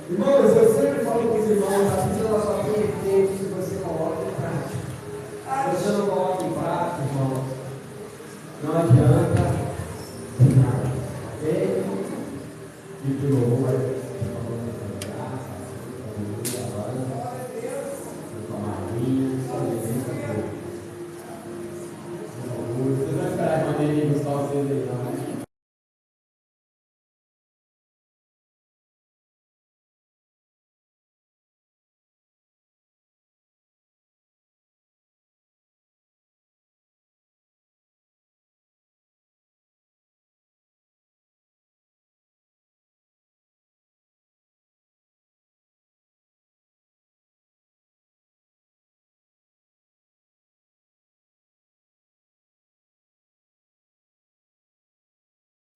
Irmãos, eu sempre falo com os irmãos, a vida ela só tem efeito se você coloca em prática. Se você não coloca em prática, irmãos, não adianta nada. Ok? E de novo, vai.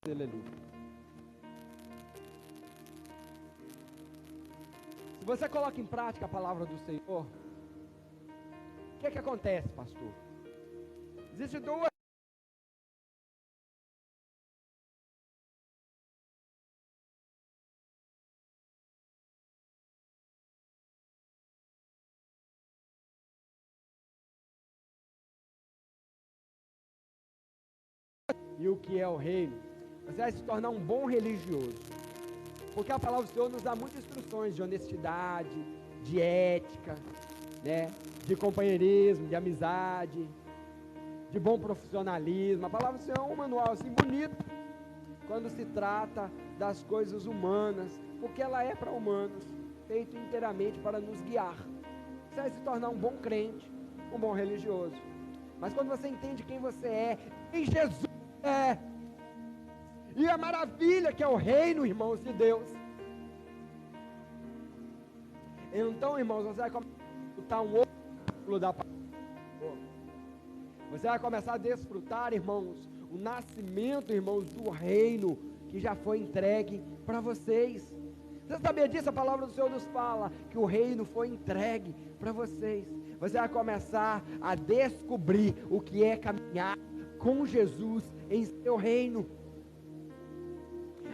Ele ali. Se você coloca em prática a palavra do Senhor, o que acontece, pastor? Existem duas. E o que é o reino? Você vai se tornar um bom religioso. Porque a palavra do Senhor nos dá muitas instruções de honestidade, de ética, né? De companheirismo, de amizade, de bom profissionalismo. A palavra do Senhor é um manual assim bonito quando se trata das coisas humanas, porque ela é para humanos, feito inteiramente para nos guiar. Você vai se tornar um bom crente, um bom religioso. Mas quando você entende quem você é, quem Jesus é, e a maravilha que é o reino, irmãos de Deus, então, irmãos, você vai começar a desfrutar um outro ciclo da palavra. Você vai começar a desfrutar, irmãos, o nascimento, irmãos, do reino que já foi entregue para vocês. Você sabia disso? A palavra do Senhor nos fala que o reino foi entregue para vocês. Você vai começar a descobrir o que é caminhar com Jesus em seu reino.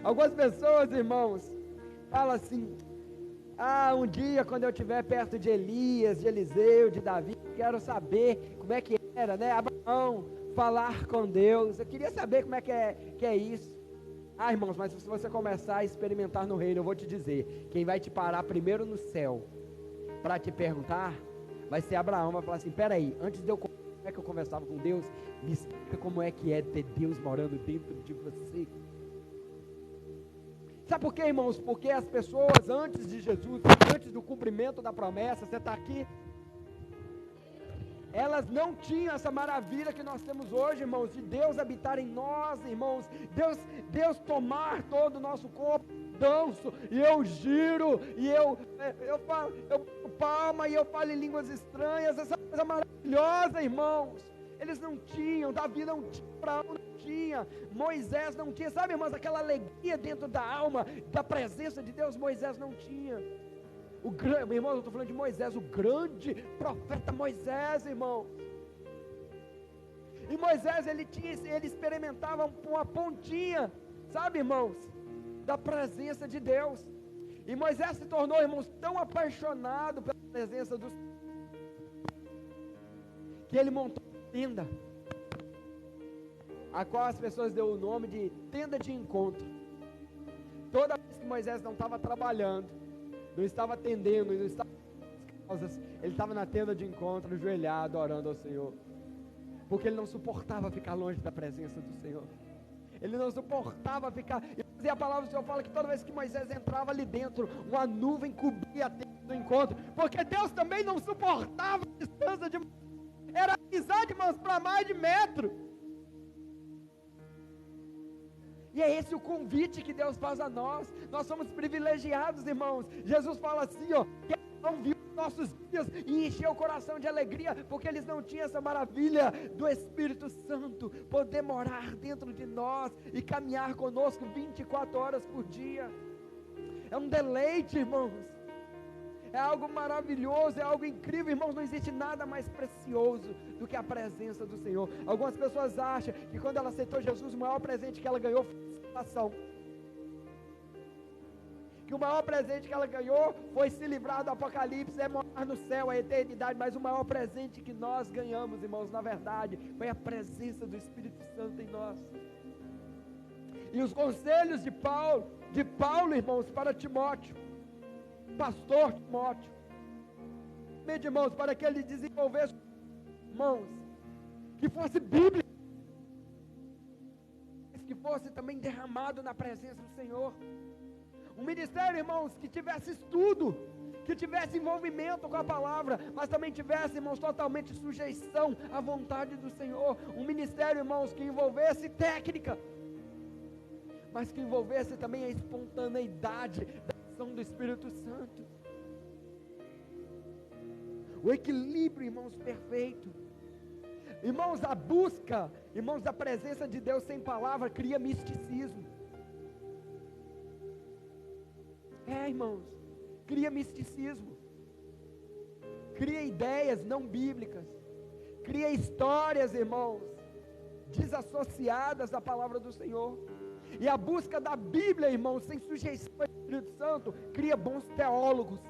Algumas pessoas, irmãos, falam assim: um dia quando eu estiver perto de Elias, de Eliseu, de Davi, quero saber como é que era, né? Abraão, falar com Deus. Eu queria saber como é que é isso. Irmãos, mas se você começar a experimentar no reino, eu vou te dizer, quem vai te parar primeiro no céu para te perguntar, vai ser Abraão. Vai falar assim: peraí, antes de eu como é que eu conversava com Deus, me explica como é que é ter Deus morando dentro de você. Sabe por quê, irmãos? Porque as pessoas antes de Jesus, antes do cumprimento da promessa, você está aqui, elas não tinham essa maravilha que nós temos hoje, irmãos, de Deus habitar em nós, irmãos, Deus tomar todo o nosso corpo, danço, e eu giro, e eu palma, e eu falo em línguas estranhas, essa coisa maravilhosa, irmãos. Eles não tinham, Davi não tinha, Abraão não tinha, Moisés não tinha, sabe, irmãos, aquela alegria dentro da alma, da presença de Deus, Moisés não tinha. Meu irmão, eu estou falando de Moisés, o grande profeta Moisés, irmão. E Moisés, ele experimentava uma pontinha, sabe, irmãos, da presença de Deus. E Moisés se tornou, irmãos, tão apaixonado pela presença do Senhor, que ele montou uma tenda, a qual as pessoas deu o nome de tenda de encontro. Toda vez que Moisés não estava trabalhando, não estava atendendo, não estava nas causas, ele estava na tenda de encontro, ajoelhado, orando ao Senhor, porque ele não suportava ficar longe da presença do Senhor. Ele não suportava ficar, e a palavra do Senhor fala que toda vez que Moisés entrava ali dentro, uma nuvem cobria a tenda do encontro, porque Deus também não suportava a distância de Moisés. Era amizade, irmãos, para mais de metro. E é esse o convite que Deus faz a nós. Nós somos privilegiados, irmãos. Jesus fala assim, que não viu nossos dias e encheu o coração de alegria, porque eles não tinham essa maravilha do Espírito Santo, poder morar dentro de nós e caminhar conosco 24 horas por dia. É um deleite, irmãos. É algo maravilhoso, é algo incrível, irmãos. Não existe nada mais precioso do que a presença do Senhor. Algumas pessoas acham que quando ela aceitou Jesus, o maior presente que ela ganhou foi a salvação. Que que o maior presente que ela ganhou foi se livrar do Apocalipse, é morar no céu, a eternidade, mas o maior presente que nós ganhamos, irmãos, na verdade, foi a presença do Espírito Santo em nós. E os conselhos de Paulo, irmãos, para Timóteo, pastor Timóteo, irmãos, para que ele desenvolvesse, irmãos, que fosse bíblico, que fosse também derramado na presença do Senhor. Um ministério, irmãos, que tivesse estudo, que tivesse envolvimento com a palavra, mas também tivesse, irmãos, totalmente sujeição à vontade do Senhor. Um ministério, irmãos, que envolvesse técnica, mas que envolvesse também a espontaneidade da ação do Espírito Santo. O equilíbrio, irmãos, perfeito. Irmãos, a busca, irmãos, da presença de Deus sem palavra cria misticismo. Irmãos, cria misticismo, cria ideias não bíblicas, cria histórias, irmãos, desassociadas da palavra do Senhor. E a busca da Bíblia, irmãos, sem sujeição ao Espírito Santo, cria bons teólogos,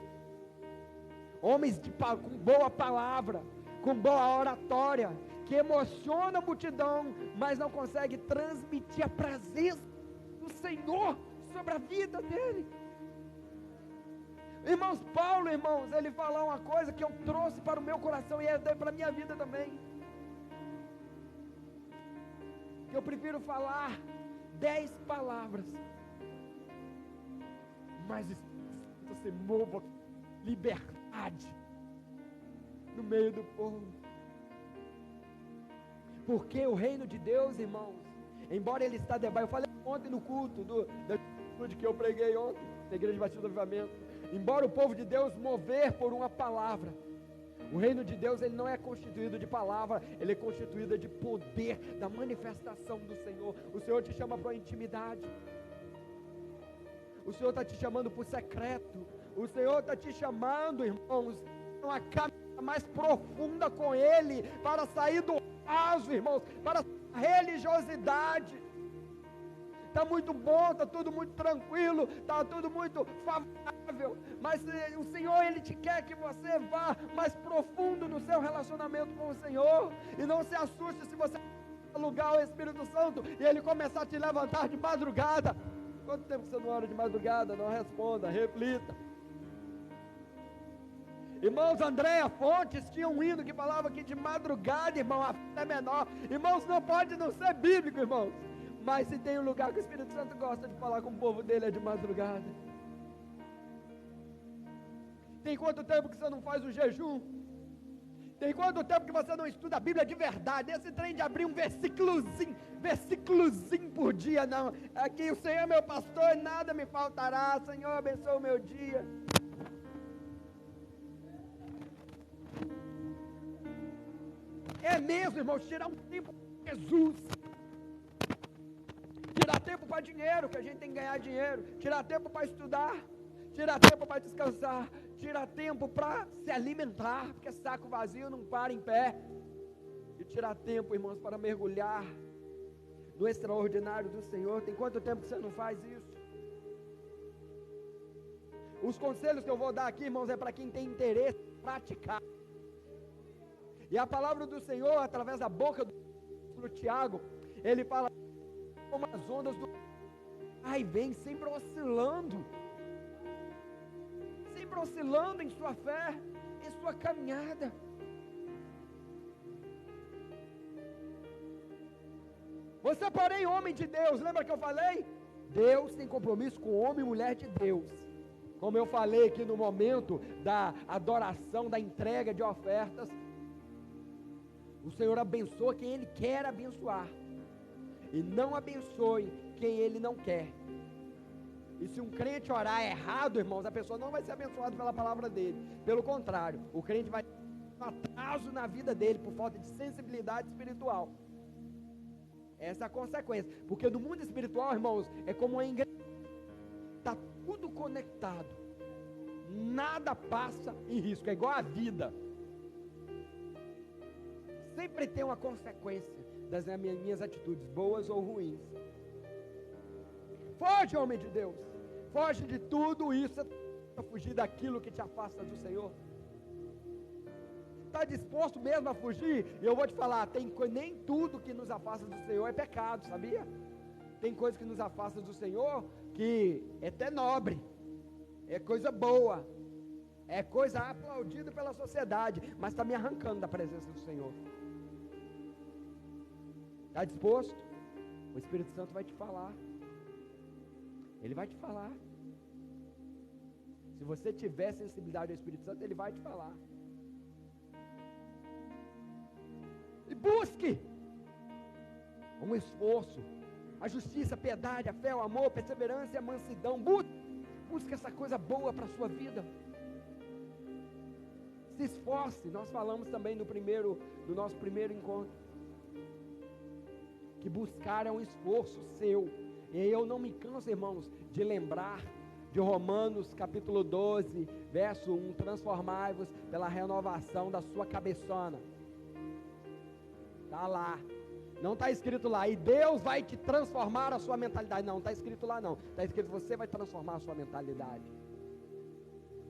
homens com boa palavra, com boa oratória, que emociona a multidão, mas não consegue transmitir a presença do Senhor sobre a vida dele. Irmãos, Paulo, irmãos, ele falou uma coisa que eu trouxe para o meu coração e é para a minha vida também, que eu prefiro falar 10 palavras, mas você mova liberdade no meio do povo, porque o reino de Deus, irmãos, embora ele está debaixo, eu falei ontem no culto de que eu preguei ontem, na Igreja de Batismo do Avivamento, embora o povo de Deus mover por uma palavra, o reino de Deus ele não é constituído de palavra, ele é constituído de poder, da manifestação do Senhor. O Senhor te chama para a intimidade, o Senhor está te chamando para o secreto, o Senhor está te chamando, irmãos, para uma caminhada mais profunda com Ele, para sair do raso, irmãos, para a religiosidade. Está muito bom, está tudo muito tranquilo, está tudo muito favorável, mas o Senhor, Ele te quer que você vá mais profundo no seu relacionamento com o Senhor, e não se assuste se você alugar o Espírito Santo, e Ele começar a te levantar de madrugada. Quanto tempo você não ora de madrugada? Não responda, reflita. Irmãos, Andréa Fontes tinha um hino que falava que de madrugada, irmão, a fé é menor. Irmãos, não pode não ser bíblico, irmãos, mas se tem um lugar que o Espírito Santo gosta de falar com o povo dele é de madrugada. Tem quanto tempo que você não faz o jejum? Tem quanto tempo que você não estuda a Bíblia de verdade? Esse trem de abrir um versículozinho por dia, não. Aqui o Senhor é meu pastor, nada me faltará. Senhor, abençoa o meu dia. É mesmo, irmãos, tirar um tempo para Jesus. Tirar tempo para dinheiro, que a gente tem que ganhar dinheiro. Tirar tempo para estudar. Tirar tempo para descansar. Tirar tempo para se alimentar, porque saco vazio não para em pé. E tirar tempo, irmãos, para mergulhar no extraordinário do Senhor. Tem quanto tempo que você não faz isso? Os conselhos que eu vou dar aqui, irmãos, é para quem tem interesse em praticar. E a palavra do Senhor, através da boca do Tiago, ele fala como as ondas do ai vem, sempre oscilando em sua fé, em sua caminhada. Você, porém, homem de Deus, lembra que eu falei? Deus tem compromisso com homem e mulher de Deus. Como eu falei aqui no momento da adoração, da entrega de ofertas, o Senhor abençoa quem Ele quer abençoar, e não abençoe quem Ele não quer. E se um crente orar errado, irmãos, a pessoa não vai ser abençoada pela palavra dele. Pelo contrário, o crente vai ter um atraso na vida dele por falta de sensibilidade espiritual. Essa é a consequência. Porque no mundo espiritual, irmãos, é como uma engrenagem. Está tudo conectado. Nada passa em risco. É igual a vida. Sempre tem uma consequência das minhas atitudes, boas ou ruins. Foge, homem de Deus. foge de tudo isso para fugir daquilo que te afasta do Senhor? Está disposto mesmo a fugir? E eu vou te falar, nem tudo que nos afasta do Senhor é pecado, sabia? Tem coisa que nos afasta do Senhor que é até nobre, é coisa boa, é coisa aplaudida pela sociedade, mas está me arrancando da presença do Senhor. Está disposto? O Espírito Santo vai te falar. Ele vai te falar. Se você tiver sensibilidade ao Espírito Santo, ele vai te falar. E busque um esforço, a justiça, a piedade, a fé, o amor, a perseverança e a mansidão. Busque essa coisa boa para a sua vida. Se esforce. Nós falamos também no nosso primeiro encontro, que buscar é um esforço seu. E eu não me canso, irmãos, de lembrar de Romanos capítulo 12, verso 1, transformai-vos pela renovação da sua cabeçona. Está lá, não está escrito lá, e Deus vai te transformar a sua mentalidade, não está escrito lá não, está escrito você vai transformar a sua mentalidade.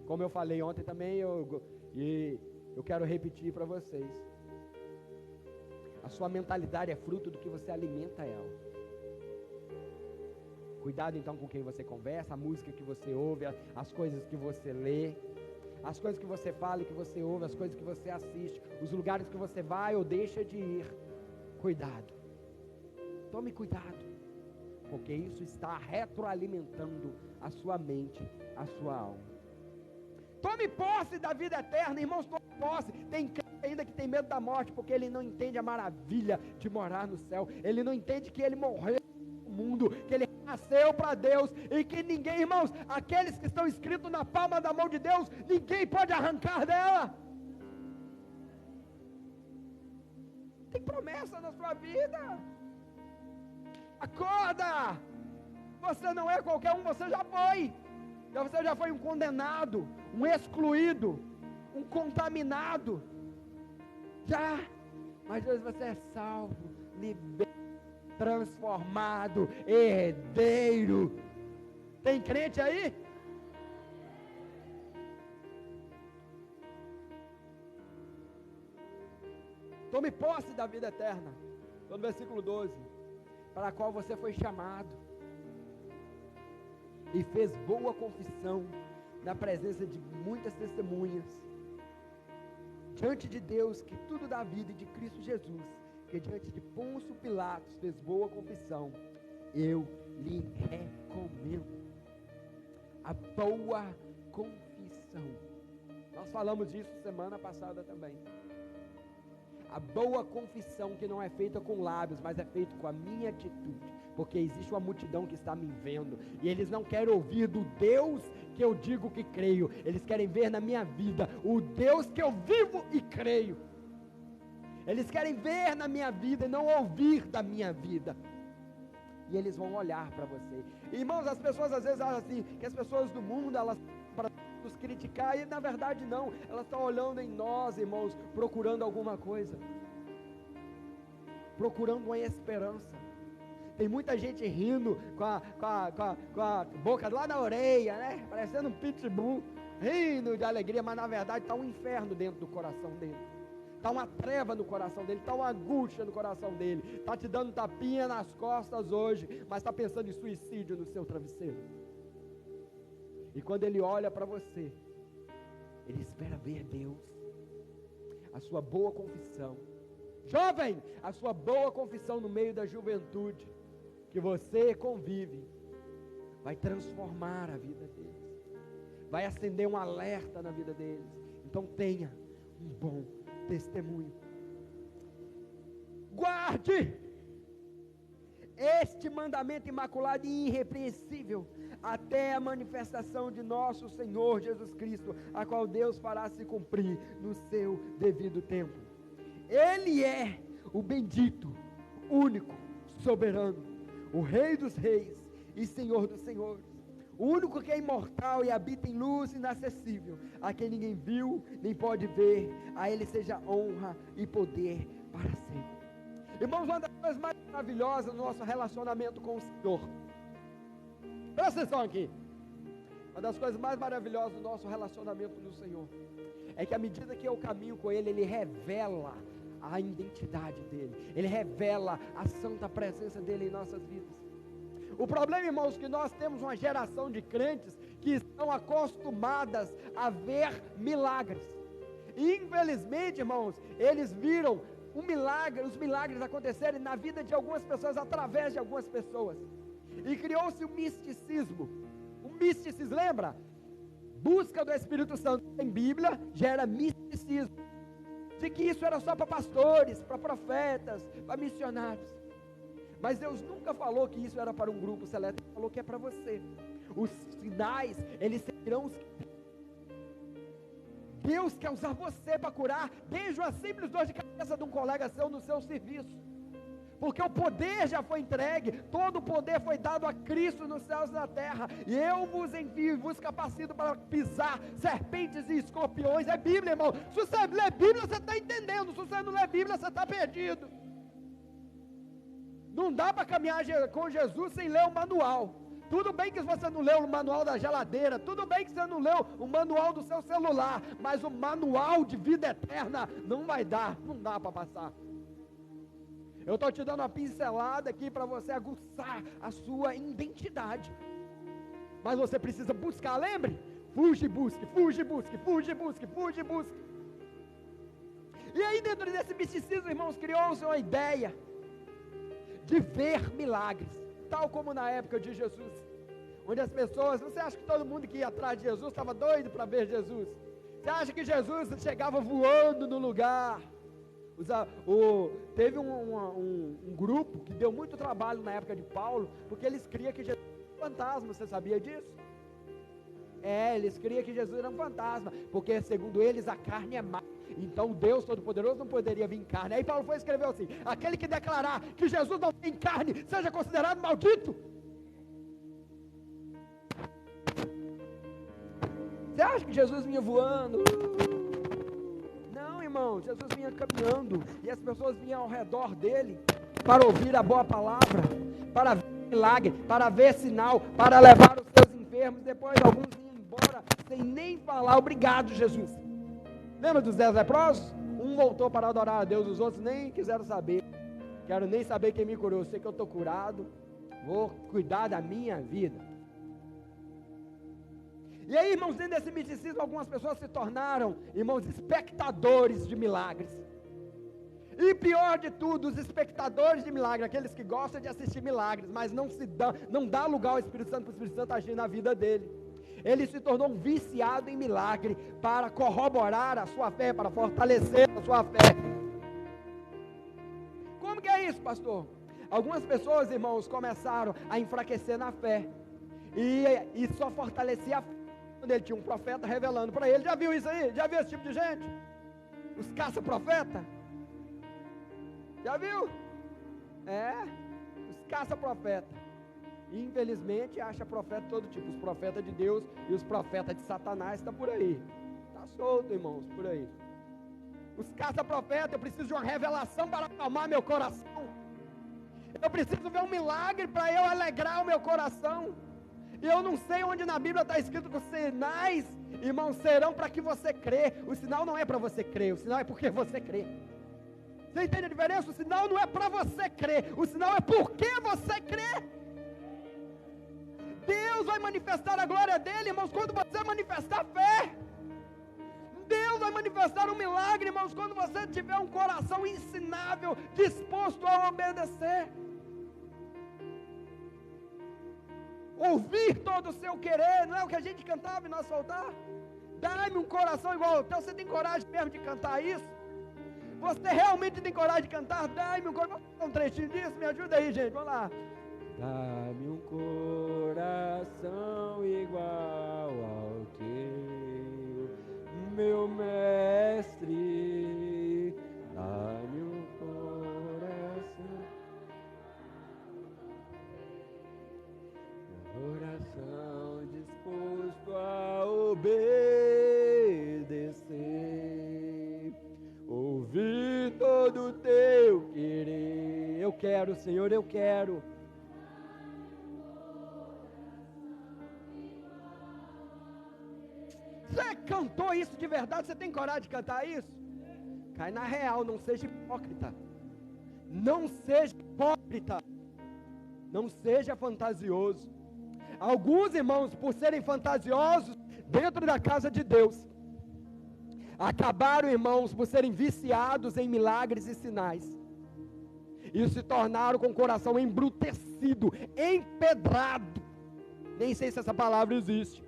Como eu falei ontem também, eu quero repetir para vocês, a sua mentalidade é fruto do que você alimenta ela. Cuidado então com quem você conversa, a música que você ouve, as coisas que você lê, as coisas que você fala e que você ouve, as coisas que você assiste, os lugares que você vai ou deixa de ir. Cuidado, tome cuidado, porque isso está retroalimentando a sua mente, a sua alma. Tome posse da vida eterna, irmãos, tome posse. Tem crente ainda que tem medo da morte, porque ele não entende a maravilha de morar no céu, ele não entende que ele morreu no mundo, que ele nasceu para Deus, e que ninguém, irmãos, aqueles que estão escritos na palma da mão de Deus, ninguém pode arrancar dela. Tem promessa na sua vida. Acorda. Você não é qualquer um, você já foi. Você já foi um condenado, um excluído, um contaminado. Já. Mas hoje você é salvo, liberto, transformado, herdeiro. Tem crente aí? Tome posse da vida eterna. Estou no versículo 12. Para a qual você foi chamado e fez boa confissão na presença de muitas testemunhas diante de Deus, que tudo da vida e de Cristo Jesus, que diante de Pôncio Pilatos fez boa confissão. Eu lhe recomendo a boa confissão. Nós falamos disso semana passada também. A boa confissão que não é feita com lábios, mas é feita com a minha atitude, porque existe uma multidão que está me vendo, e eles não querem ouvir do Deus que eu digo que creio, eles querem ver na minha vida o Deus que eu vivo e creio. Eles querem ver na minha vida e não ouvir da minha vida. E eles vão olhar para você. Irmãos, as pessoas às vezes acham assim, que as pessoas do mundo, elas para nos criticar, e na verdade não, elas estão olhando em nós, irmãos, procurando alguma coisa, procurando uma esperança. Tem muita gente rindo com a boca lá na orelha, né? Parecendo um pitbull, rindo de alegria, mas na verdade está um inferno dentro do coração dele. Está uma treva no coração dele, está uma angústia no coração dele, está te dando tapinha nas costas hoje, mas está pensando em suicídio no seu travesseiro. E quando ele olha para você, ele espera ver Deus, a sua boa confissão. Jovem, a sua boa confissão no meio da juventude, que você convive, vai transformar a vida deles, vai acender um alerta na vida deles. Então tenha um bom testemunho. Guarde este mandamento imaculado e irrepreensível até a manifestação de nosso Senhor Jesus Cristo, a qual Deus fará se cumprir no seu devido tempo. Ele é o bendito, único, soberano, o Rei dos reis e Senhor dos senhores, o único que é imortal e habita em luz inacessível, a quem ninguém viu nem pode ver. A ele seja honra e poder para sempre. Irmãos, uma das coisas mais maravilhosas no nosso relacionamento com o Senhor, presta atenção aqui, Uma das coisas mais maravilhosas do nosso relacionamento no Senhor é que à medida que eu caminho com Ele, Ele revela a identidade dEle, Ele revela a santa presença dEle em nossas vidas. O problema, irmãos, é que nós temos uma geração de crentes que estão acostumadas a ver milagres. E infelizmente, irmãos, eles viram os milagres acontecerem na vida de algumas pessoas, através de algumas pessoas. E criou-se o misticismo. O misticismo, lembra? Busca do Espírito Santo em Bíblia gera misticismo. De que isso era só para pastores, para profetas, para missionários. Mas Deus nunca falou que isso era para um grupo seleto, Ele falou que é para você. Os sinais, eles serão os... Deus quer usar você para curar desde uma simples dor de cabeça de um colega seu no seu serviço. Porque o poder já foi entregue, todo o poder foi dado a Cristo nos céus e na terra. E eu vos envio e vos capacito para pisar serpentes e escorpiões. É Bíblia, irmão. Se você lê Bíblia, você está entendendo. Se você não lê Bíblia, você está perdido. Não dá para caminhar com Jesus sem ler o manual. Tudo bem que você não leu o manual da geladeira, tudo bem que você não leu o manual do seu celular, mas o manual de vida eterna não vai dar, não dá para passar. Eu estou te dando uma pincelada aqui para você aguçar a sua identidade. Mas você precisa buscar, lembre? Fuge e busque, fuge e busque, fuge e busque, fuge e busque. E aí dentro desse misticismo, irmãos, criou-se uma ideia de ver milagres, tal como na época de Jesus, onde as pessoas, você acha que todo mundo que ia atrás de Jesus estava doido para ver Jesus? Você acha que Jesus chegava voando no lugar? Teve um grupo que deu muito trabalho na época de Paulo, porque eles criam que Jesus era um fantasma, você sabia disso? Eles criam que Jesus era um fantasma, porque segundo eles a carne é má, então Deus Todo-Poderoso não poderia vir em carne. Aí Paulo foi escrever assim: aquele que declarar que Jesus não tem carne, seja considerado maldito. Você acha que Jesus vinha voando? Não, irmão, Jesus vinha caminhando, e as pessoas vinham ao redor dele, para ouvir a boa palavra, para ver milagre, para ver sinal, para levar os seus enfermos. Depois alguns iam embora, sem nem falar obrigado, Jesus. Lembra dos 10 leprosos? Um voltou para adorar a Deus, os outros nem quiseram saber. Quero nem saber quem me curou, eu sei que eu estou curado, vou cuidar da minha vida. E aí, irmãos, dentro desse misticismo, algumas pessoas se tornaram, irmãos, espectadores de milagres. E pior de tudo, os espectadores de milagres, aqueles que gostam de assistir milagres, mas não dá lugar ao Espírito Santo, para o Espírito Santo agir na vida dele. Ele se tornou um viciado em milagre, para corroborar a sua fé, para fortalecer a sua fé. Como que é isso, pastor? Algumas pessoas, irmãos, começaram a enfraquecer na fé, e só fortalecia a fé quando ele tinha um profeta revelando para ele. Já viu isso aí? Já viu esse tipo de gente? Os caça-profeta? Já viu? Os caça-profeta. Infelizmente acha profeta todo tipo, os profetas de Deus e os profetas de Satanás estão por aí. Está solto, irmãos, por aí. Os caça-profeta, eu preciso de uma revelação para acalmar meu coração. Eu preciso ver um milagre para eu alegrar o meu coração. E eu não sei onde na Bíblia está escrito que os sinais, irmãos, serão para que você crê. O sinal não é para você crer, o sinal é porque você crê. Você entende a diferença? O sinal não é para você crer, o sinal é porque você crê. Deus vai manifestar a glória dele, irmãos, quando você manifestar fé. Deus vai manifestar um milagre, irmãos, quando você tiver um coração ensinável, disposto a obedecer. Ouvir todo o seu querer, não é o que a gente cantava em nosso altar? Dá-me um coração igual ao teu. Você tem coragem mesmo de cantar isso? Você realmente tem coragem de cantar? Dá-me um coração. Vamos dar um trechinho disso? Me ajuda aí, gente, vamos lá. Dá-me um coração igual ao teu, meu mestre. Dá-me um coração disposto a obedecer, ouvir todo o teu querer. Eu quero, Senhor, eu quero. Você cantou isso de verdade? Você tem coragem de cantar isso? Cai na real, não seja hipócrita. Não seja hipócrita. Não seja fantasioso. Alguns irmãos, por serem fantasiosos dentro da casa de Deus, acabaram, irmãos, por serem viciados em milagres e sinais, e se tornaram com o coração embrutecido, empedrado, nem sei se essa palavra existe,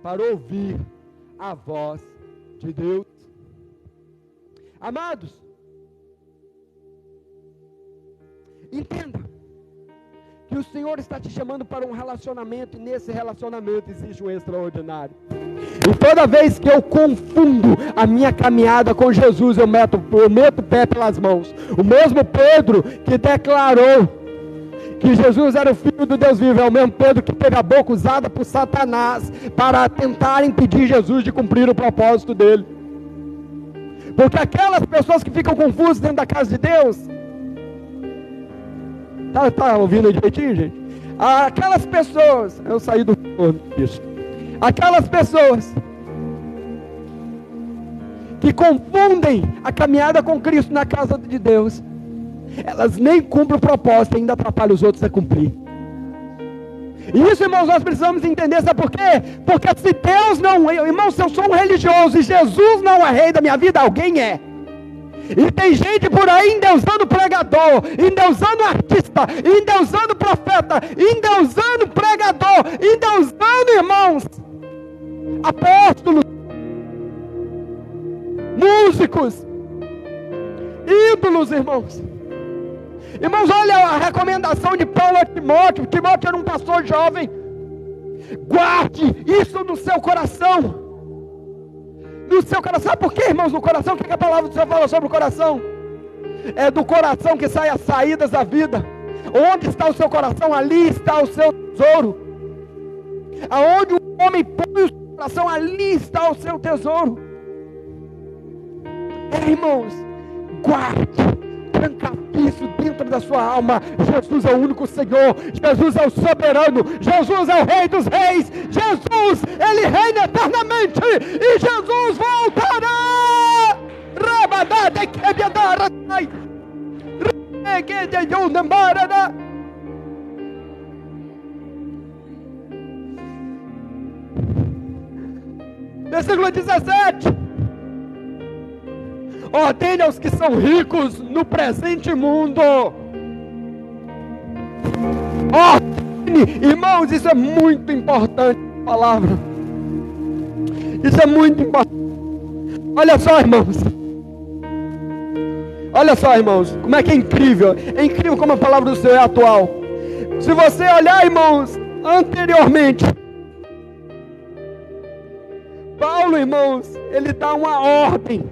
para ouvir a voz de Deus. Amados, entenda que o Senhor está te chamando para um relacionamento, e nesse relacionamento existe um extraordinário. E toda vez que eu confundo a minha caminhada com Jesus, eu meto o pé pelas mãos. O mesmo Pedro que declarou que Jesus era o Filho do Deus vivo, é o mesmo Pedro que teve a boca usada por Satanás para tentar impedir Jesus de cumprir o propósito dele. Porque aquelas pessoas que ficam confusas dentro da casa de Deus, tá ouvindo direitinho, gente? Aquelas pessoas, eu saí do isso. Aquelas pessoas que confundem a caminhada com Cristo na casa de Deus, elas nem cumprem o propósito, ainda atrapalham os outros a cumprir. E isso, irmãos, nós precisamos entender, sabe por quê? Porque se Deus não, irmãos, se eu sou um religioso e Jesus não é rei da minha vida, alguém é. E tem gente por aí endeusando pregador, endeusando artista, endeusando profeta, endeusando pregador, endeusando, irmãos, apóstolos, músicos, ídolos, irmãos. Irmãos, olha a recomendação de Paulo a Timóteo. Timóteo era um pastor jovem. Guarde isso no seu coração. No seu coração. Sabe por quê, irmãos? No coração, o que a palavra do Senhor fala sobre o coração? É do coração que saem as saídas da vida. Onde está o seu coração, ali está o seu tesouro. Aonde o homem põe o seu coração, ali está o seu tesouro. Irmãos, guarde, tranca isso dentro da sua alma. Jesus é o único Senhor, Jesus é o soberano, Jesus é o Rei dos Reis, Jesus, Ele reina eternamente, e Jesus voltará. Rabadada quebiadara, versículo 17. Ordene aos que são ricos no presente mundo. Ordene, irmãos, isso é muito importante, a palavra. Isso é muito importante. Olha só, irmãos. Olha só, irmãos, como é que é incrível. É incrível como a palavra do Senhor é atual. Se você olhar, irmãos, anteriormente, Paulo, irmãos, ele dá uma ordem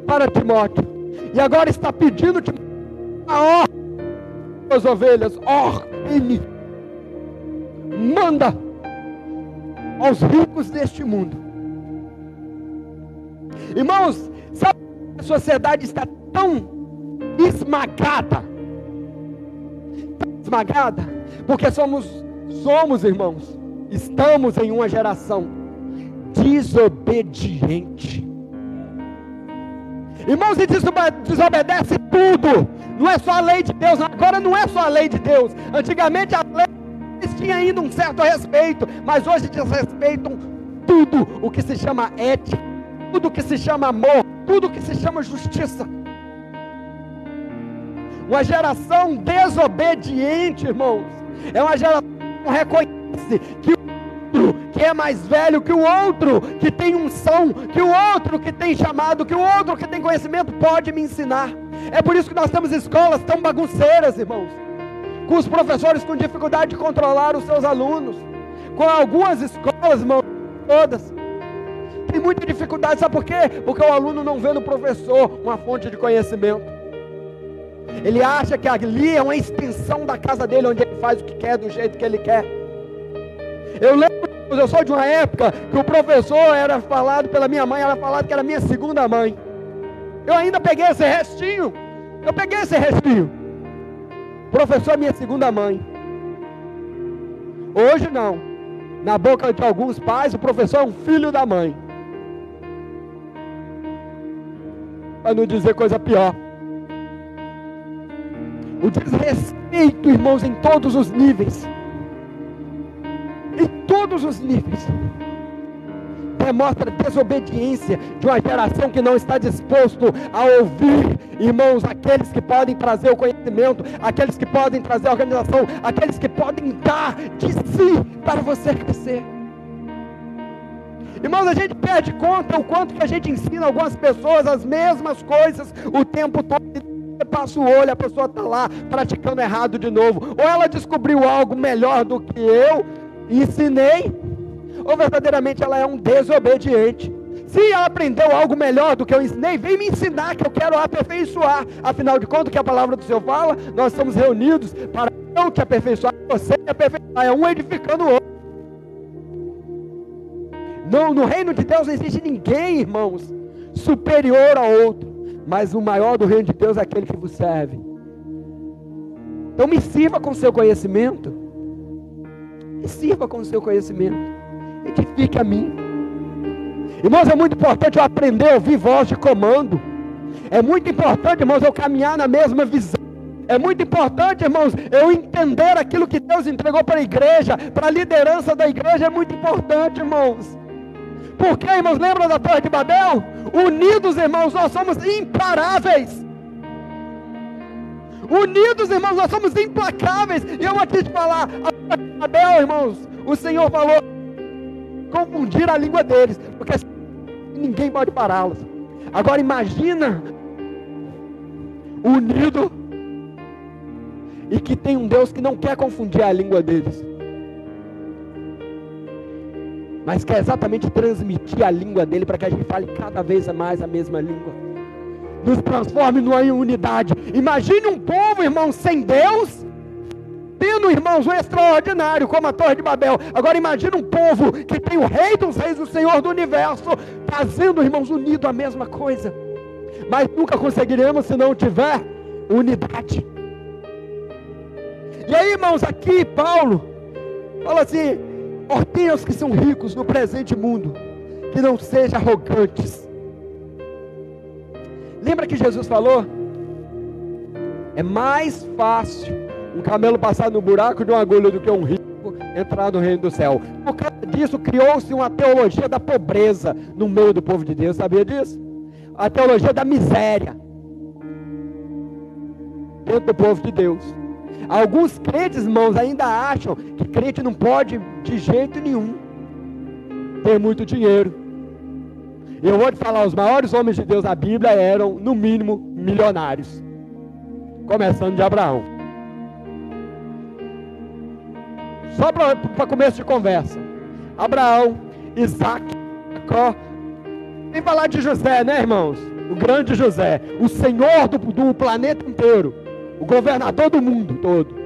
para Timóteo, e agora está pedindo a ordem das ovelhas. Ordene, manda aos ricos deste mundo. Irmãos, sabe que a sociedade está tão esmagada, porque somos, irmãos, estamos em uma geração desobediente. Irmãos, e desobedece tudo. Não é só a lei de Deus. Agora não é só a lei de Deus. Antigamente a lei tinha ainda um certo respeito, mas hoje desrespeitam tudo o que se chama ética, tudo o que se chama amor, tudo o que se chama justiça. Uma geração desobediente, irmãos, é uma geração que não reconhece que o outro que é mais velho, que o outro que tem unção, que o outro que tem chamado, que o outro que tem conhecimento pode me ensinar. É por isso que nós temos escolas tão bagunceiras, irmãos, com os professores com dificuldade de controlar os seus alunos, com algumas escolas, irmãos, todas tem muita dificuldade. Sabe por quê? Porque o aluno não vê no professor uma fonte de conhecimento. Ele acha que ali é uma extensão da casa dele, onde ele faz o que quer, do jeito que ele quer. Eu lembro, eu sou de uma época que o professor era falado pela minha mãe, era falado que era minha segunda mãe. Eu ainda peguei esse restinho. Professor é minha segunda mãe. Hoje não. Na boca de alguns pais, o professor é um filho da mãe. Para não dizer coisa pior. O desrespeito, irmãos, em todos os níveis. Em todos os níveis. Demonstra desobediência de uma geração que não está disposto a ouvir, irmãos, aqueles que podem trazer o conhecimento, aqueles que podem trazer a organização, aqueles que podem dar de si para você crescer. Irmãos, a gente perde conta o quanto que a gente ensina algumas pessoas as mesmas coisas o tempo todo. Você passa o olho, a pessoa está lá praticando errado de novo. Ou ela descobriu algo melhor do que eu ensinei, ou verdadeiramente ela é um desobediente. Se ela aprendeu algo melhor do que eu ensinei, vem me ensinar, que eu quero aperfeiçoar. Afinal de contas, o que a palavra do Senhor fala, nós estamos reunidos para eu te aperfeiçoar, você te aperfeiçoar, é um edificando o outro. Não, no reino de Deus não existe ninguém, irmãos, superior ao outro, mas o maior do reino de Deus é aquele que vos serve. Então me sirva com o seu conhecimento, me sirva com o seu conhecimento, edifique a mim. Irmãos, é muito importante eu aprender a ouvir voz de comando. É muito importante, irmãos, eu caminhar na mesma visão. É muito importante, irmãos, eu entender aquilo que Deus entregou para a igreja, para a liderança da igreja. É muito importante, irmãos. Porque, irmãos, lembra da Torre de Babel? Unidos, irmãos, nós somos imparáveis. Unidos, irmãos, nós somos implacáveis. E eu vou te falar, a Torre de Babel, irmãos, o Senhor falou, confundir a língua deles, porque ninguém pode pará-los. Agora imagina, unido, e que tem um Deus que não quer confundir a língua deles, mas quer exatamente transmitir a língua dele, para que a gente fale cada vez mais a mesma língua, nos transforme numa unidade. Imagine um povo, irmão, sem Deus, tendo, irmãos, um extraordinário como a Torre de Babel. Agora imagine um povo que tem o Rei dos Reis, o Senhor do Universo, fazendo, irmãos, unido a mesma coisa. Mas nunca conseguiremos se não tiver unidade. E aí, irmãos, aqui Paulo fala assim: ordem aos que são ricos no presente mundo, que não sejam arrogantes. Lembra que Jesus falou? É mais fácil um camelo passar no buraco de uma agulha do que um rico entrar no reino do céu. Por causa disso, criou-se uma teologia da pobreza no meio do povo de Deus. Sabia disso? A teologia da miséria dentro do povo de Deus. Alguns crentes, irmãos, ainda acham que crente não pode de jeito nenhum ter muito dinheiro. E eu vou te falar, os maiores homens de Deus da Bíblia eram, no mínimo, milionários, começando de Abraão. Só para começo de conversa, Abraão, Isaac, Jacó. Nem falar de José, né, irmãos? O grande José, o senhor do planeta inteiro, o governador do mundo todo.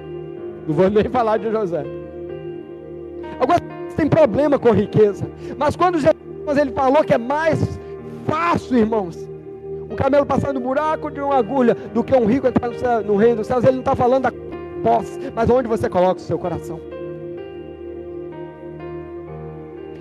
Não vou nem falar de José. Algumas pessoas têm problema com riqueza, mas quando Jesus ele falou que é mais fácil, irmãos, um camelo passar no buraco de uma agulha do que um rico entrar no reino dos céus, ele não está falando da posse, mas onde você coloca o seu coração.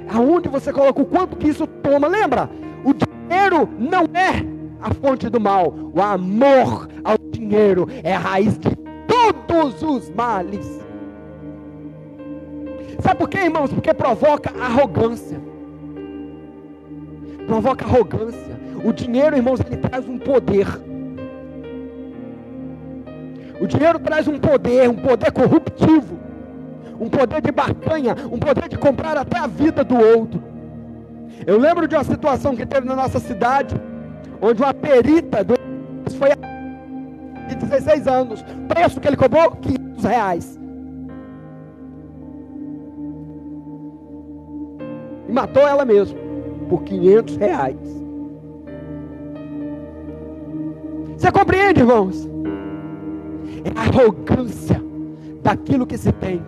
Aonde você coloca, o quanto que isso toma. Lembra? O dinheiro não é a fonte do mal. O amor ao dinheiro é a raiz de todos os males. Sabe por quê, irmãos? Porque provoca arrogância. Provoca arrogância. O dinheiro, irmãos, ele traz um poder. O dinheiro traz um poder corruptivo. Um poder de barganha, um poder de comprar até a vida do outro. Eu lembro de uma situação que teve na nossa cidade, onde uma perita foi de 16 anos, o preço que ele cobrou, R$500. E matou ela mesmo, por R$500. Você compreende, irmãos? É a arrogância daquilo que se tem.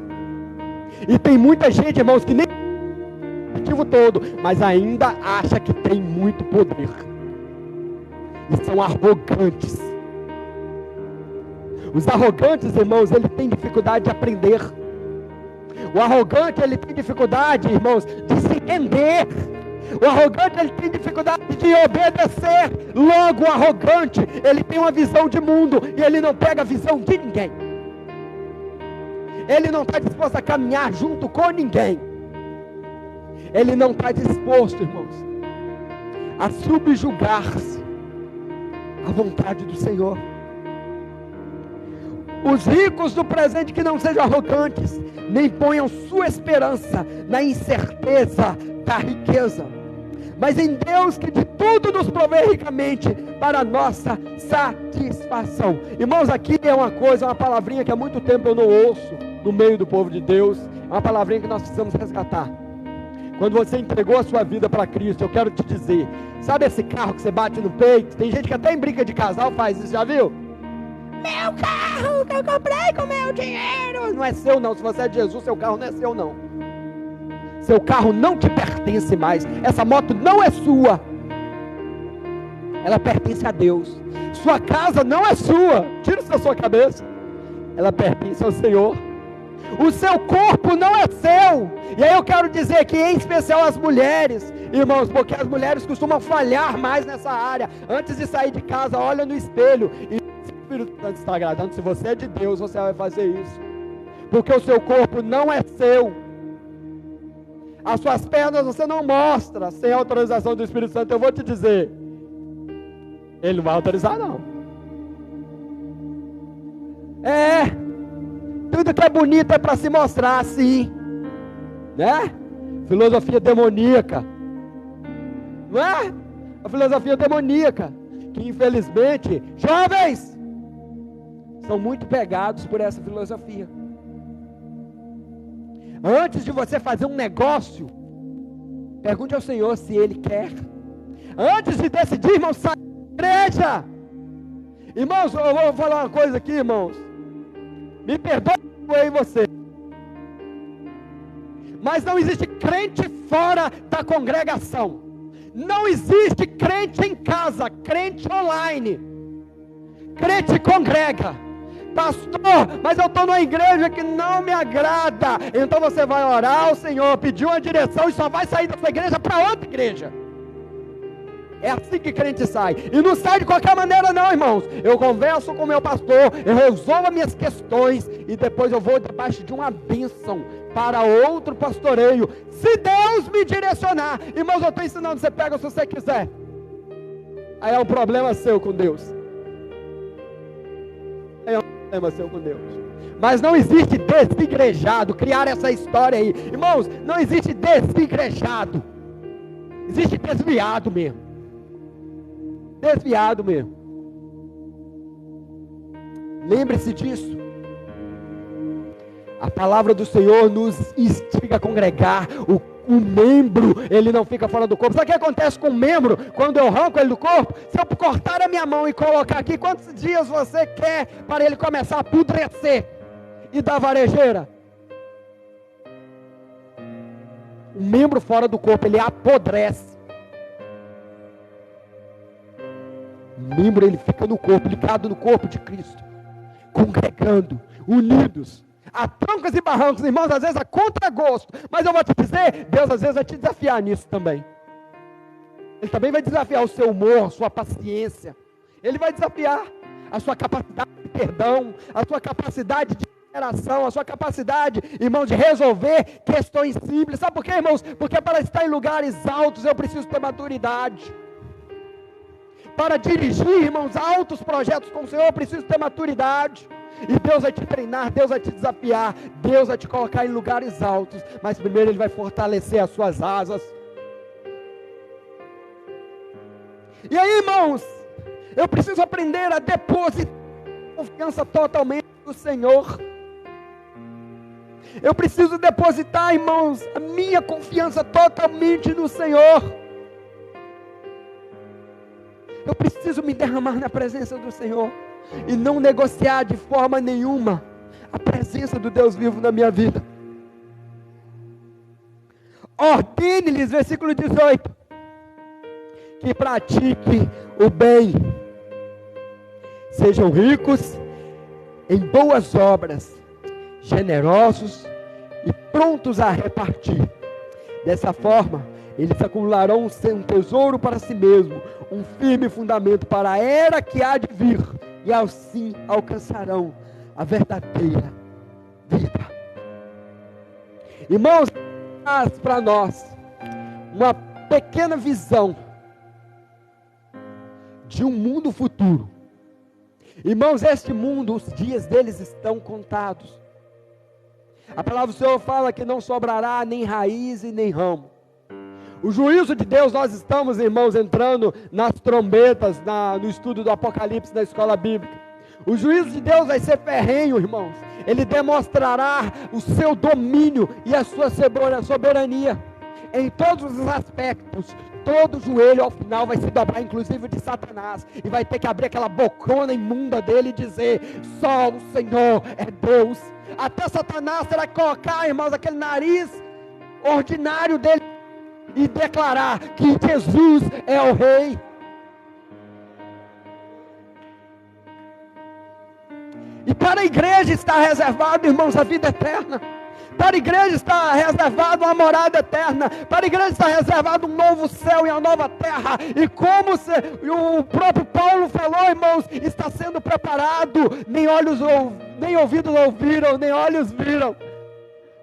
E tem muita gente, irmãos, que nem o motivo todo, mas ainda acha que tem muito poder. E são arrogantes. Os arrogantes, irmãos, eles têm dificuldade de aprender. O arrogante, ele tem dificuldade, irmãos, de se render. O arrogante, ele tem dificuldade de obedecer. Logo, o arrogante, ele tem uma visão de mundo e ele não pega a visão de ninguém. Ele não está disposto a caminhar junto com ninguém. Ele não está disposto, irmãos, a subjugar-se à vontade do Senhor. Os ricos do presente que não sejam arrogantes, nem ponham sua esperança na incerteza da riqueza, mas em Deus que de tudo nos provê ricamente para a nossa satisfação. Irmãos, aqui é uma palavrinha que há muito tempo eu não ouço no meio do povo de Deus. É uma palavrinha que nós precisamos resgatar. Quando você entregou a sua vida para Cristo, eu quero te dizer, sabe esse carro que você bate no peito? Tem gente que até em briga de casal faz isso, já viu? Meu carro que eu comprei com meu dinheiro. Não é seu não, se você é de Jesus, seu carro não é seu não. Seu carro não te pertence mais. Essa moto não é sua. Ela pertence a Deus. Sua casa não é sua. Tira isso da sua cabeça. Ela pertence ao Senhor. O seu corpo não é seu. E aí eu quero dizer que em especial as mulheres, irmãos, porque as mulheres costumam falhar mais nessa área. Antes de sair de casa, olha no espelho e se o Espírito Santo está agradando, se você é de Deus, você vai fazer isso. Porque o seu corpo não é seu. As suas pernas você não mostra sem autorização do Espírito Santo. Eu vou te dizer, ele não vai autorizar não. Tudo que é bonito é para se mostrar assim, né? Filosofia demoníaca, não é? A filosofia demoníaca, que infelizmente, jovens, são muito pegados por essa filosofia. Antes de você fazer um negócio, pergunte ao Senhor se Ele quer. Antes de decidir, irmãos, saia da igreja. Irmãos, eu vou falar uma coisa aqui, irmãos. Me perdoe você. Mas não existe crente fora da congregação. Não existe crente em casa, crente online. Crente congrega. Pastor, mas eu estou numa igreja que não me agrada. Então você vai orar ao Senhor, pedir uma direção e só vai sair dessa igreja para outra igreja. É assim que crente sai. E não sai de qualquer maneira não, irmãos. Eu converso com o meu pastor, eu resolvo as minhas questões e depois eu vou debaixo de uma bênção para outro pastoreio. Se Deus me direcionar. Irmãos, eu estou ensinando, você pega se você quiser. Aí é um problema seu com Deus. É um problema seu com Deus. Mas não existe desigrejado. Criar essa história aí. Irmãos, não existe desigrejado. Existe desviado mesmo. Desviado mesmo. Lembre-se disso. A palavra do Senhor nos instiga a congregar. O membro, ele não fica fora do corpo. Sabe o que acontece com o membro quando eu arranco ele do corpo? Se eu cortar a minha mão e colocar aqui, quantos dias você quer para ele começar a apodrecer e dar varejeira? O membro fora do corpo, ele apodrece. O membro, ele fica no corpo, ligado no corpo de Cristo, congregando, unidos, a trancas e barrancos, irmãos, às vezes a contragosto, mas eu vou te dizer, Deus às vezes vai te desafiar nisso também. Ele também vai desafiar o seu humor, a sua paciência. Ele vai desafiar a sua capacidade de perdão, a sua capacidade de interação, a sua capacidade, irmão, de resolver questões simples. Sabe por quê, irmãos? Porque para estar em lugares altos eu preciso ter maturidade. Para dirigir, irmãos, altos projetos com o Senhor, eu preciso ter maturidade. E Deus vai te treinar, Deus vai te desafiar, Deus vai te colocar em lugares altos. Mas primeiro Ele vai fortalecer as suas asas. E aí, irmãos, eu preciso aprender a depositar confiança totalmente no Senhor. Eu preciso depositar, irmãos, a minha confiança totalmente no Senhor. Eu preciso me derramar na presença do Senhor e não negociar de forma nenhuma a presença do Deus vivo na minha vida. Ordene-lhes, versículo 18, que pratique o bem, sejam ricos em boas obras, generosos e prontos a repartir. Dessa forma, eles acumularão um tesouro para si mesmo, um firme fundamento para a era que há de vir, e assim alcançarão a verdadeira vida. Irmãos, traz para nós uma pequena visão de um mundo futuro. Irmãos, este mundo, os dias deles estão contados. A palavra do Senhor fala que não sobrará nem raiz e nem ramo. O juízo de Deus, nós estamos, irmãos, entrando nas trombetas, no estudo do Apocalipse na escola bíblica. O juízo de Deus vai ser ferrenho, irmãos. Ele demonstrará o seu domínio e a sua soberania em todos os aspectos. Todo joelho ao final vai se dobrar, inclusive de Satanás, e vai ter que abrir aquela bocona imunda dele e dizer: só o Senhor é Deus. Até Satanás terá que colocar, irmãos, aquele nariz ordinário dele e declarar que Jesus é o Rei. E para a igreja está reservado, irmãos, a vida eterna. Para a igreja está reservado uma morada eterna. Para a igreja está reservado um novo céu e uma nova terra. E como o próprio Paulo falou, irmãos, está sendo preparado. Nem ouvidos ouviram, nem olhos viram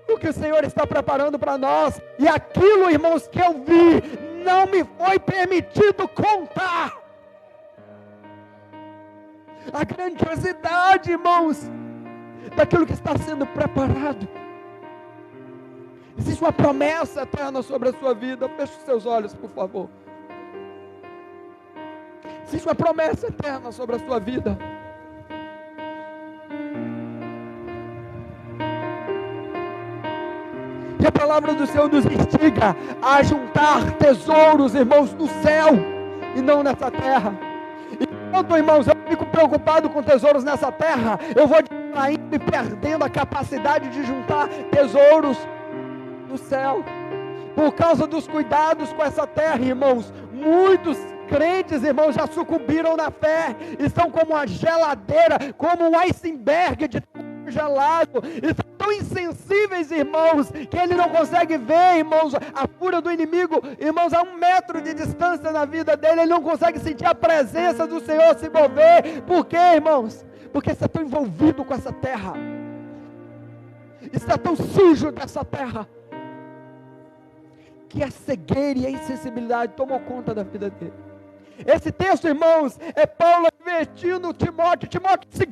o que o Senhor está preparando para nós. E aquilo, irmãos, que eu vi, não me foi permitido contar. A grandiosidade, irmãos, daquilo que está sendo preparado. Existe uma promessa eterna sobre a sua vida. Feche os seus olhos, por favor. Existe uma promessa eterna sobre a sua vida. E a palavra do Senhor nos instiga a juntar tesouros, irmãos, no céu e não nessa terra. Enquanto, irmãos, eu fico preocupado com tesouros nessa terra, eu vou distraindo e perdendo a capacidade de juntar tesouros no céu. Por causa dos cuidados com essa terra, irmãos, muitos crentes, irmãos, já sucumbiram na fé, estão como uma geladeira, como um iceberg de gelado, estão tão insensíveis, irmãos, que ele não consegue ver, irmãos, a fúria do inimigo, irmãos, a 1 metro de distância na vida dele, ele não consegue sentir a presença do Senhor se mover. Por quê, irmãos? Porque está tão envolvido com essa terra, está tão sujo dessa terra, que a cegueira e a insensibilidade tomou conta da vida dele. Esse texto, irmãos, é Paulo advertindo Timóteo: Timóteo, se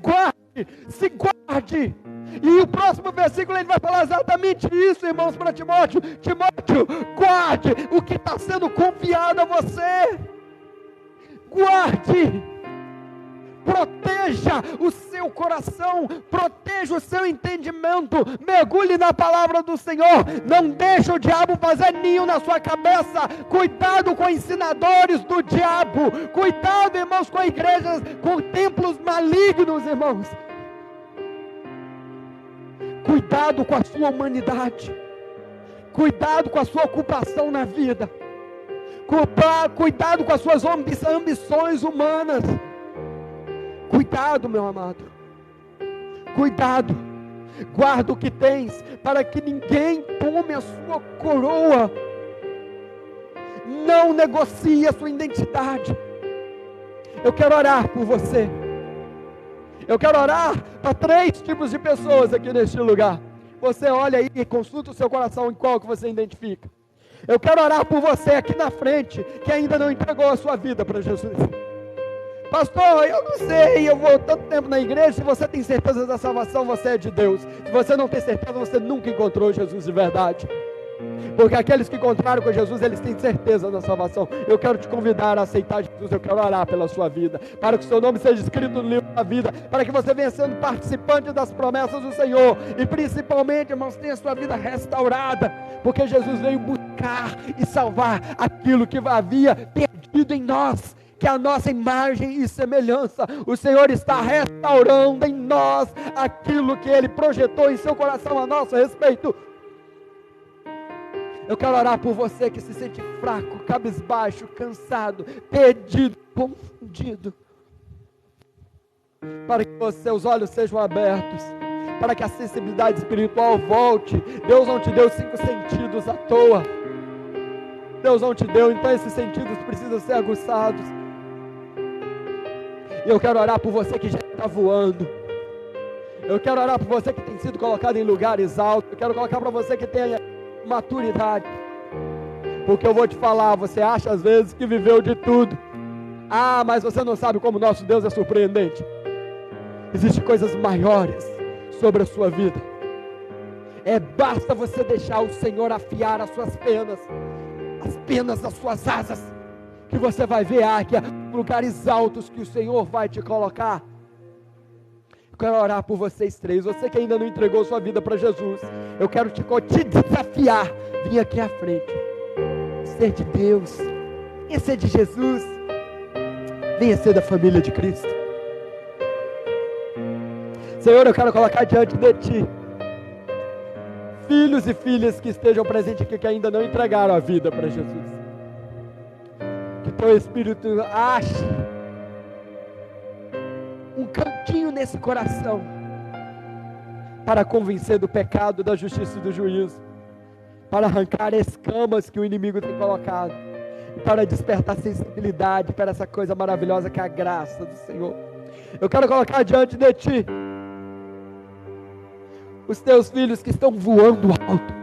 guarde. E o próximo versículo ele vai falar exatamente isso, irmãos, para Timóteo: Timóteo, guarde o que está sendo confiado a você. Guarde. Proteja o seu coração, proteja o seu entendimento, mergulhe na palavra do Senhor, não deixe o diabo fazer ninho na sua cabeça. Cuidado com ensinadores do diabo, cuidado, irmãos, com igrejas, com templos malignos, irmãos. Cuidado com a sua humanidade, cuidado com a sua ocupação na vida, cuidado com as suas ambições humanas. Cuidado, meu amado, cuidado, guarda o que tens, para que ninguém tome a sua coroa. Não negocie a sua identidade. Eu quero orar por você. Eu quero orar para 3 tipos de pessoas aqui neste lugar. Você olha aí e consulta o seu coração em qual que você identifica. Eu quero orar por você aqui na frente, que ainda não entregou a sua vida para Jesus. Pastor, eu não sei, eu vou tanto tempo na igreja. Se você tem certeza da salvação, você é de Deus. Se você não tem certeza, você nunca encontrou Jesus de verdade. Porque aqueles que encontraram com Jesus, eles têm certeza da salvação. Eu quero te convidar a aceitar Jesus. Eu quero orar pela sua vida, para que o seu nome seja escrito no livro da vida, para que você venha sendo participante das promessas do Senhor. E principalmente, irmãos, tenha a sua vida restaurada, porque Jesus veio buscar e salvar aquilo que havia perdido em nós, que é a nossa imagem e semelhança. O Senhor está restaurando em nós aquilo que Ele projetou em seu coração a nosso respeito. Eu quero orar por você que se sente fraco, cabisbaixo, cansado, perdido, confundido, para que seus olhos sejam abertos, para que a sensibilidade espiritual volte. Deus não te deu 5 sentidos à toa. Deus não te deu, então esses sentidos precisam ser aguçados. E eu quero orar por você que já está voando. Eu quero orar por você que tem sido colocado em lugares altos. Eu quero colocar para você que tem maturidade. Porque eu vou te falar, você acha às vezes que viveu de tudo. Ah, mas você não sabe como nosso Deus é surpreendente. Existem coisas maiores sobre a sua vida. Basta você deixar o Senhor afiar as suas penas, as penas das suas asas, que você vai ver águia, lugares altos que o Senhor vai te colocar. Eu quero orar por vocês 3, você que ainda não entregou sua vida para Jesus, eu quero te desafiar, vim aqui à frente, ser de Deus, venha ser de Jesus, venha ser da família de Cristo. Senhor, eu quero colocar diante de Ti, filhos e filhas que estejam presentes aqui, que ainda não entregaram a vida para Jesus, que Teu Espírito ache um cantinho nesse coração, para convencer do pecado, da justiça e do juízo, para arrancar escamas que o inimigo tem colocado, e para despertar sensibilidade para essa coisa maravilhosa que é a graça do Senhor. Eu quero colocar diante de Ti os Teus filhos que estão voando alto.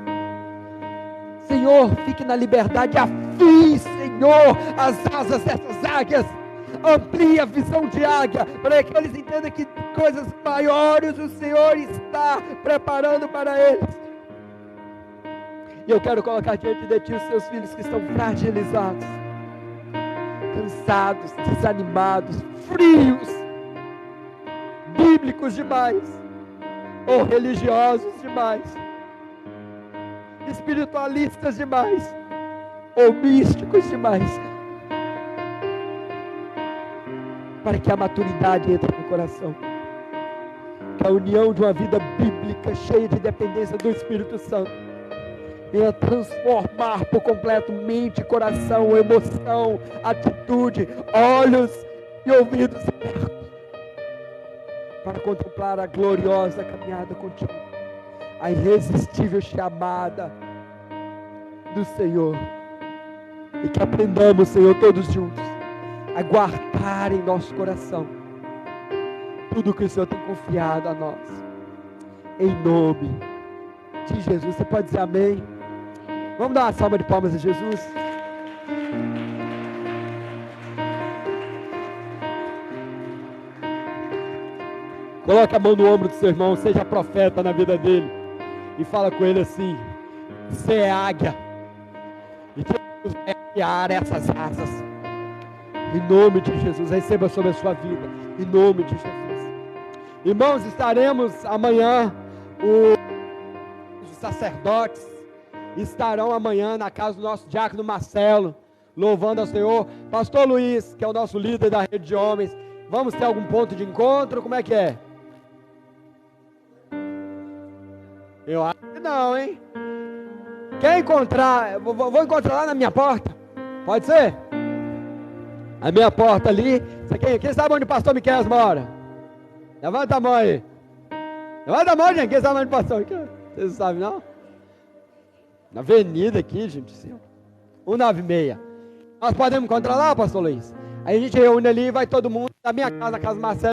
Senhor, fique na liberdade, afie, Senhor, as asas dessas águias, amplie a visão de águia, para que eles entendam que coisas maiores o Senhor está preparando para eles. E eu quero colocar diante de Ti os Seus filhos que estão fragilizados, cansados, desanimados, frios, bíblicos demais, ou religiosos demais, espiritualistas demais, ou místicos demais, para que a maturidade entre no coração, que a união de uma vida bíblica cheia de dependência do Espírito Santo venha transformar por completo mente, coração, emoção, atitude, olhos e ouvidos abertos, para contemplar a gloriosa caminhada contigo, a irresistível chamada do Senhor, e que aprendamos, Senhor, todos juntos, a guardar em nosso coração tudo que o Senhor tem confiado a nós, em nome de Jesus. Você pode dizer amém? Vamos dar uma salva de palmas a Jesus? Coloque a mão no ombro do seu irmão, seja profeta na vida dele, e fala com ele assim: você é águia, e Deus vai afiar essas asas, em nome de Jesus. Receba sobre a sua vida, em nome de Jesus. Irmãos, estaremos amanhã, os sacerdotes estarão amanhã na casa do nosso diácono Marcelo, louvando ao Senhor. Pastor Luiz, que é o nosso líder da rede de homens, vamos ter algum ponto de encontro? Como é que é? Eu acho que não, hein? Quer encontrar? Vou encontrar lá na minha porta. Pode ser? A minha porta ali. Quem sabe onde o pastor Miquel mora? Levanta a mão aí. Levanta a mão, gente. Quem sabe onde o pastor Miquel? Vocês não sabem, não? Na avenida aqui, gente. 196. Nós podemos encontrar lá, pastor Luiz? Aí a gente reúne ali e vai todo mundo da minha casa, na casa do Marcelo.